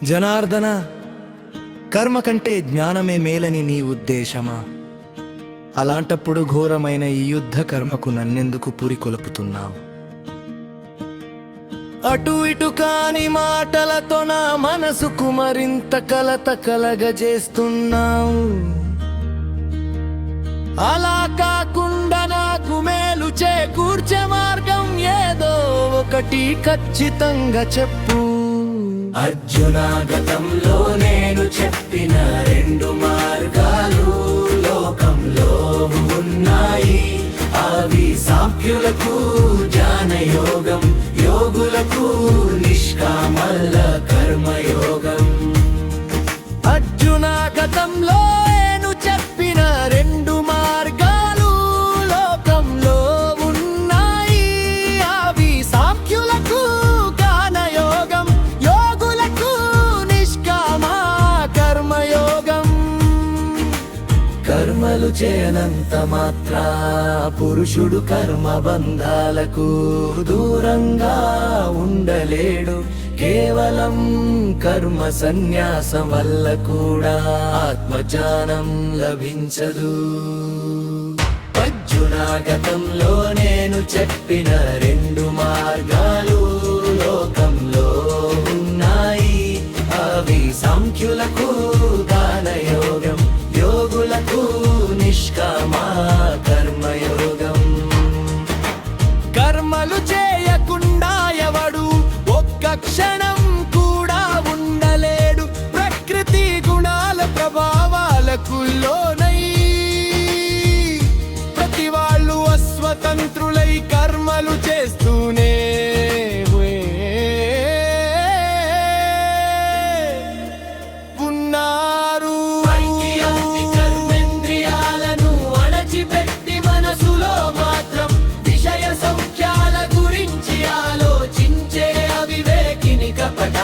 జనార్దన, కర్మ కంటే జ్ఞానమే మేలని నీ ఉద్దేశమా? అలాంటప్పుడు ఘోరమైన ఈ యుద్ధ కర్మకు నన్నెందుకు పురికొల్పుతున్నావు? అటు ఇటు కాని మాటలతో నా మనసుకు మరింత కలత కలగజేస్తున్నావు. అలా కాకుండా నాకు మేలు చేకూర్చే మార్గం ఏదో ఒకటి ఖచ్చితంగా చెప్పు. అర్జున, గతంలో నేను చెప్పిన 2 మార్గాలు లోకంలో ఉన్నాయి. అవి సాంఖ్యులకు జ్ఞానయోగం, యోగులకు నిష్కామల కర్మయోగం. అర్జున, గతంలో నేను చెప్పిన 2 మార్గాలు లోకంలో ఉన్నాయి. అవి సాంఖ్యులకు జ్ఞానయోగం, యోగులకు నిష్కామ కర్మయోగం. కర్మలు చేయనంత మాత్రా పురుషుడు కర్మ బంధాలకు దూరంగా ఉండలేడు. కేవలం కర్మ సన్యాసం వల్ల కూడా ఆత్మజ్ఞానం లభించదు. అర్జున, గతంలో నేను చెప్పిన 2 మార్గాలు లోకంలో ఉన్నాయి. అవి సాంఖ్యులకు జ్ఞానయోగం, యోగులకు నిష్కామ కర్మయోగం. కర్మలు చేయకుండా ఎవడు ఒక్క క్షణం కూడా ఉండలేడు. ప్రకృతి గుణాల ప్రభావాలకు లోనై ప్రతి వాళ్ళు అస్వతంత్రులై కర్మలు చేస్తూనే ఉన్నారు. కర్మేంద్రియాలను అణచిపెట్టి మనసులో మాత్రం విషయ సౌఖ్యాల గురించి ఆలోచించే అవివేకిని కపట